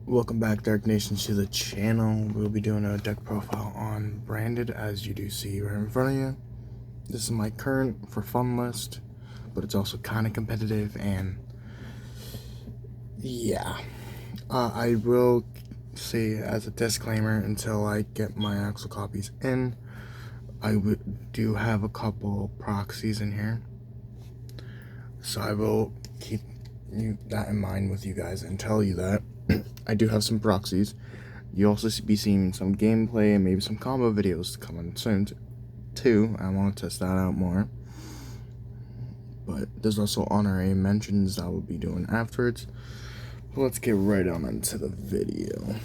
Welcome back, Dark Nation, to the channel. We'll be doing a deck profile on Branded, as you do see right in front of you. This is my current for fun list, but it's also kind of competitive, and yeah. I will say as a disclaimer, until I get my actual copies in, I do have a couple proxies in here, so I will keep that in mind with you guys and tell you that I do have some proxies. You'll also be seeing some gameplay and maybe some combo videos coming soon too. I want to test that out more. But there's also honorary mentions I will be doing afterwards. But let's get right on into the video.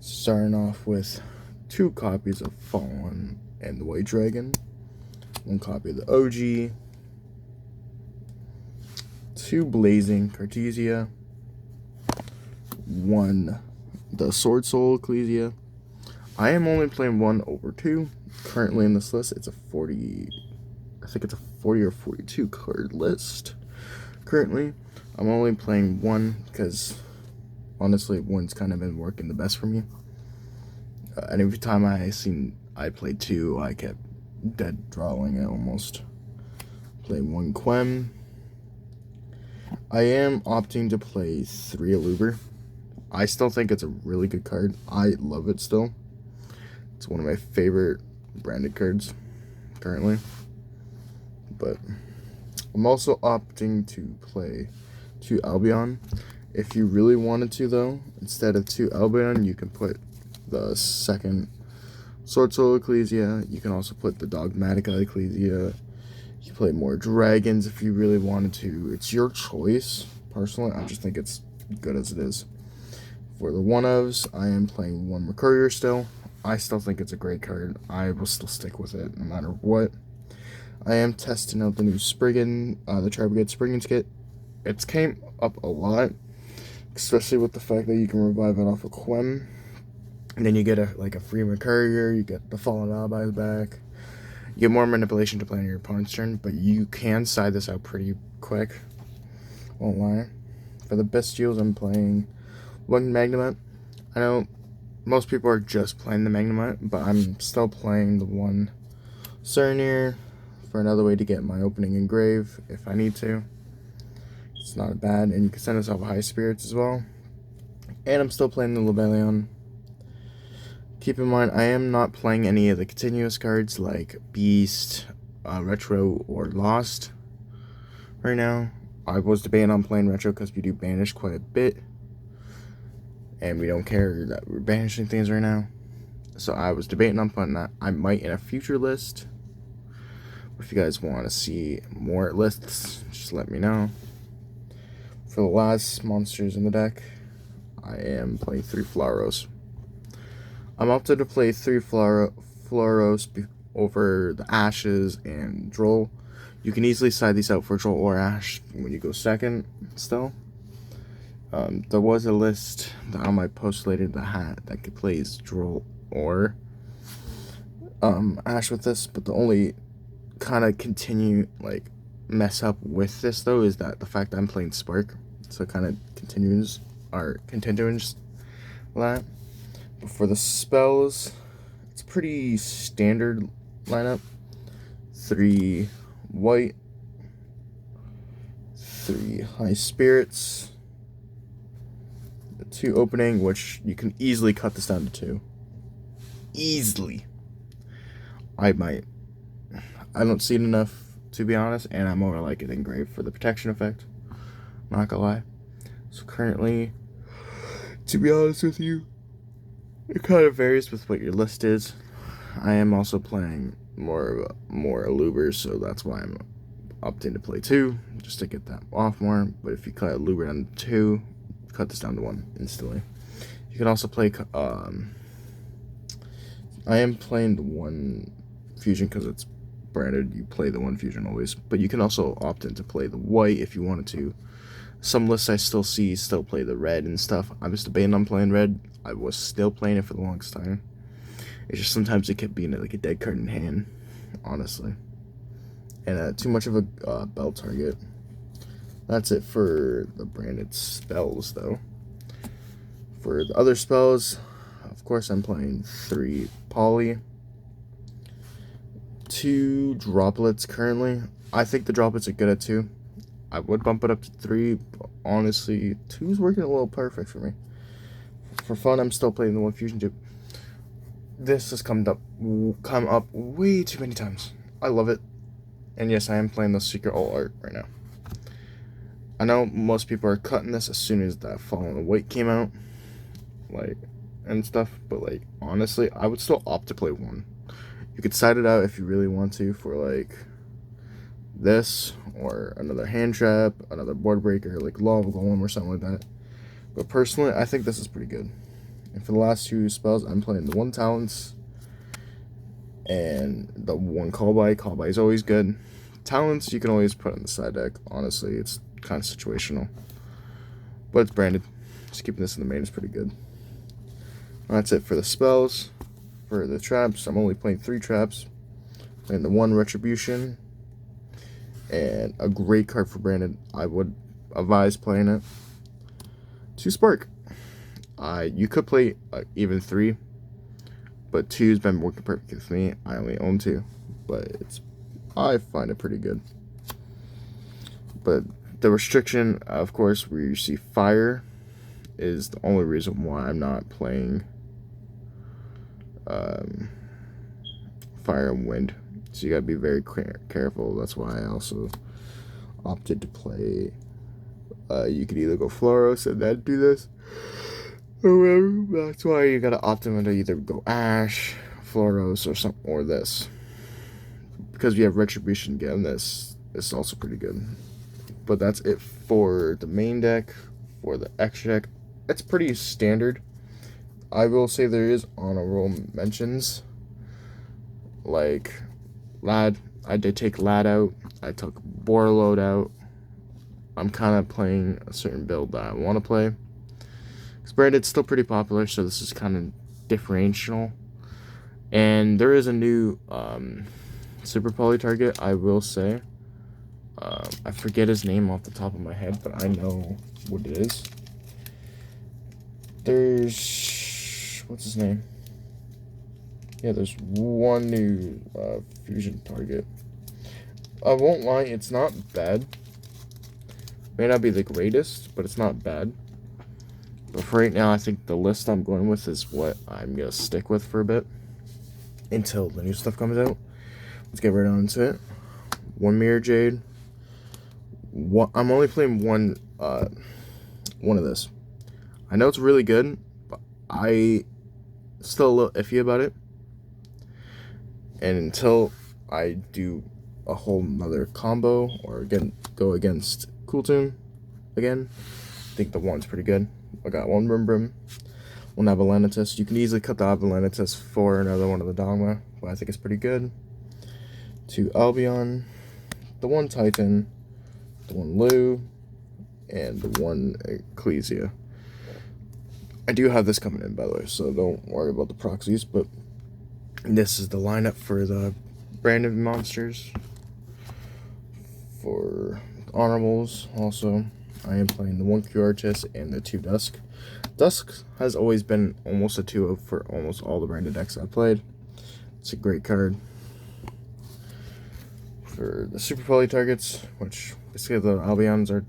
Starting off with 2 copies of Fallen and the White Dragon, 1 copy of the OG, 2 Blazing Cartesia, 1 the Sword Soul Ecclesia. I am only playing 1 over 2 currently in this list. It's a 40, I think it's a 40 or 42 card list currently. I'm only playing 1 because honestly 1's kind of been working the best for me. And every time I played 2, I kept dead drawing it almost. Play 1 Quem. I am opting to play 3 Aluber. I still think it's a really good card. I love it still. It's one of my favorite branded cards currently. But I'm also opting to play 2 Albion. If you really wanted to, though, instead of 2 Albion, you can put the 2nd Sword Soul Ecclesia. You can also put the Dogmatica Ecclesia. You can play more dragons if you really wanted to. It's your choice. Personally, I just think it's good as it is. For the one-ofs, I am playing 1 Mercurier still. I still think it's a great card. I will still stick with it no matter what. I am testing out the new Spriggan, the Tri-Brigade Spriggan kit. It's came up a lot, especially with the fact that you can revive it off of Quem. And then you get a free Mercurier, you get the Fallen Alibis back. You get more manipulation to play on your opponent's turn, but you can side this out pretty quick. Won't lie. For the Bestials, I'm playing 1 Magnemite. I know most people are just playing the Magnemite, but I'm still playing the 1 Cernier for another way to get my opening engrave if I need to. It's not bad, and you can send yourself High Spirits as well. And I'm still playing the Lebellion. Keep in mind, I am not playing any of the continuous cards like Beast, Retro, or Lost right now. I was debating on playing Retro because we do banish quite a bit, and we don't care that we're banishing things right now. So I was debating on putting that. I might in a future list. If you guys want to see more lists, just let me know. For the last monsters in the deck, I am playing 3 Flaros. I'm opted to play 3 Flaros over the Ashes and Droll. You can easily side these out for Droll or Ash when you go second still. There was a list that on my post later that could play Droll or Ash with this, but the only kind of mess up with this though is that the fact that I'm playing Spark, so it kind of continues that. But for the spells, it's a pretty standard lineup. 3 white, 3 high spirits, 2 opening, which you can easily cut this down to 2. Easily. I don't see it enough, to be honest, and I more like it engraved for the protection effect. Not gonna lie. So currently, to be honest with you, it kind of varies with what your list is. I am also playing more Alubers, so that's why I'm opting to play 2, just to get that off more. But if you cut Aluber down to 2, cut this down to 1 instantly. You can also play, I am playing the 1 Fusion because it's branded. You play the 1 Fusion always, but you can also opt in to play the white if you wanted to. Some lists I still play the red and stuff. I was debating on playing red. I was still playing it for the longest time. It's just sometimes it kept being like a dead card in hand, honestly. And too much of a bell target. That's it for the branded spells, though. For the other spells, of course, I'm playing 3 Poly, 2 Droplets currently. I think the Droplets are good at 2. I would bump it up to 3, but honestly, 2's working a little perfect for me. For fun, I'm still playing the 1 Fusion Tube. This has come up way too many times. I love it. And yes, I am playing the Secret All Art right now. I know most people are cutting this as soon as that Fallen Awake came out, like, and stuff, but like, honestly, I would still opt to play 1. You could side it out if you really want to for like this, or another hand trap, another board breaker, like Lava Golem or something like that. But personally, I think this is pretty good. And for the last 2 spells, I'm playing the 1 Talents and the 1 Call By. Call By is always good. Talents you can always put on the side deck. Honestly, it's kind of situational, but it's branded. Just keeping this in the main is pretty good. That's it for the spells. For the traps, I'm only playing 3 traps. And the 1 Retribution. And a great card for branded. I would advise playing it. 2 Spark. You could play even 3, but 2's been working perfect with me. I only own 2, but I find it pretty good. But the restriction, of course, where you see fire, is the only reason why I'm not playing fire and wind. So you gotta be very careful. That's why I also opted to play. You could either go Floros and then do this, or whatever. That's why you gotta opt in to either go Ash, Floros, or something, or this. Because we have Retribution again, this is also pretty good. But that's it for the main deck. For the extra deck, it's pretty standard. I will say there is honorable mentions. Like Lad, I did take Lad out. I took Borload out. I'm kind of playing a certain build that I want to play. Because branded's still pretty popular, so this is kind of differential. And there is a new Super Poly target, I will say. I forget his name off the top of my head, but I know what it is. There's... what's his name? Yeah, there's 1 new fusion target. I won't lie, it's not bad. May not be the greatest, but it's not bad. But for right now, I think the list I'm going with is what I'm going to stick with for a bit. Until the new stuff comes out. Let's get right on to it. 1 Mirror Jade. I'm only playing one of this. I know it's really good, but I still a little iffy about it. And until I do a whole nother combo or go against Cooltoon again, I think the 1's pretty good. I got 1 Brim Brim, 1 Avalanitas. You can easily cut the Avalanitas for another one of the Dogma, but I think it's pretty good. 2 Albion, the 1 Titan, the 1 Lu, and the 1 Ecclesia. I do have this coming in, by the way, so don't worry about the proxies, but this is the lineup for the branded monsters. For honorables, also, I am playing the 1 Q Artist and the 2 Dusk. Dusk has always been almost a 2-0 for almost all the branded decks I've played. It's a great card. For the Super Poly targets, which basically the Albions are,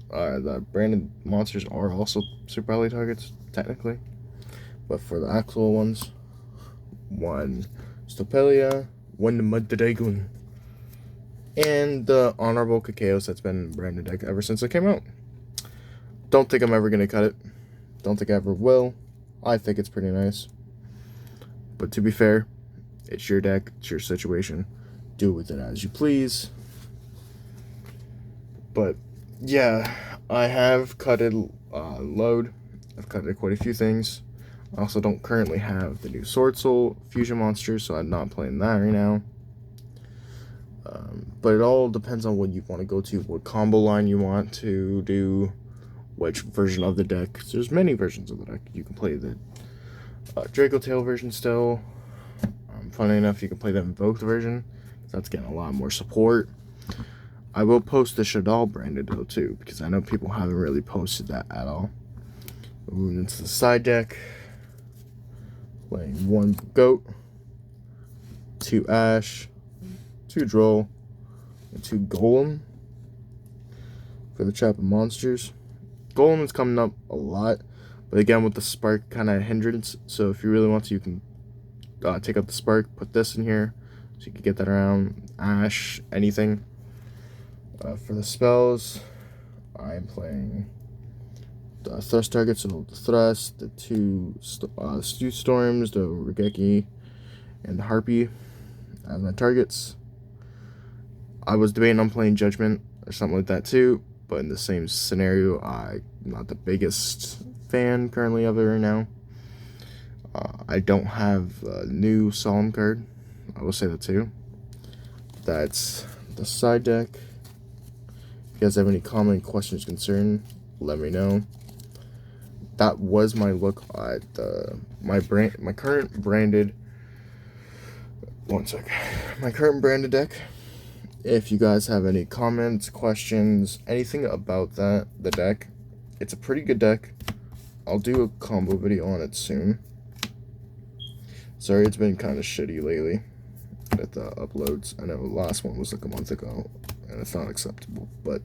the branded monsters are also Super Poly targets, technically. But for the actual ones, 1 Stopelia, 1 Muddragon, and the Honorable Kakeos that's been branded deck ever since it came out. Don't think I'm ever going to cut it. Don't think I ever will. I think it's pretty nice. But to be fair, it's your deck, it's your situation. Do with it as you please. But yeah, I have cutted load. I've cutted quite a few things. I also don't currently have the new Sword Soul fusion monster, so I'm not playing that right now. But it all depends on what you want to go to, what combo line you want to do, which version of the deck. There's many versions of the deck. You can play the Draco Tail version still. Funny enough, you can play the Invoked version. That's getting a lot more support. I will post the Shaddoll branded though too, because I know people haven't really posted that at all. Moving into the side deck. Playing 1 Goat, 2 Ash, 2 Droll, and 2 Golem for the Trap of Monsters. Golem is coming up a lot, but again with the Spark kind of hindrance, so if you really want to, you can take out the Spark, put this in here, so you can get that around. Ash, anything. For the spells, I am playing the Thrust target, so the Thrust, the 2 Stew Storms, the Regeki, and the Harpy as my targets. I was debating on playing Judgment or something like that too, but in the same scenario, I'm not the biggest fan currently of it right now. I don't have a new Solemn card. I will say that too. That's the side deck. If you guys have any comment, questions, concern, let me know. That was my look at my current branded. One sec. My current branded deck. If you guys have any comments, questions, anything about the deck, it's a pretty good deck. I'll do a combo video on it soon. Sorry, it's been kind of shitty lately with the uploads. I know the last one was like a month ago, and it's not acceptable, but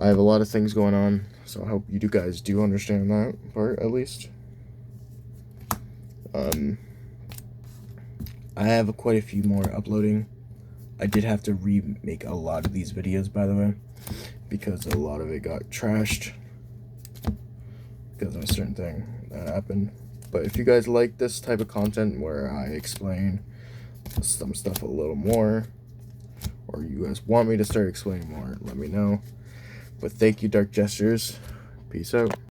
I have a lot of things going on, so I hope you guys do understand that part, at least. I have quite a few more uploading. I did have to remake a lot of these videos, by the way, because a lot of it got trashed because of a certain thing that happened. But if you guys like this type of content where I explain some stuff a little more, or you guys want me to start explaining more, let me know. But thank you, Dark Gestures. Peace out.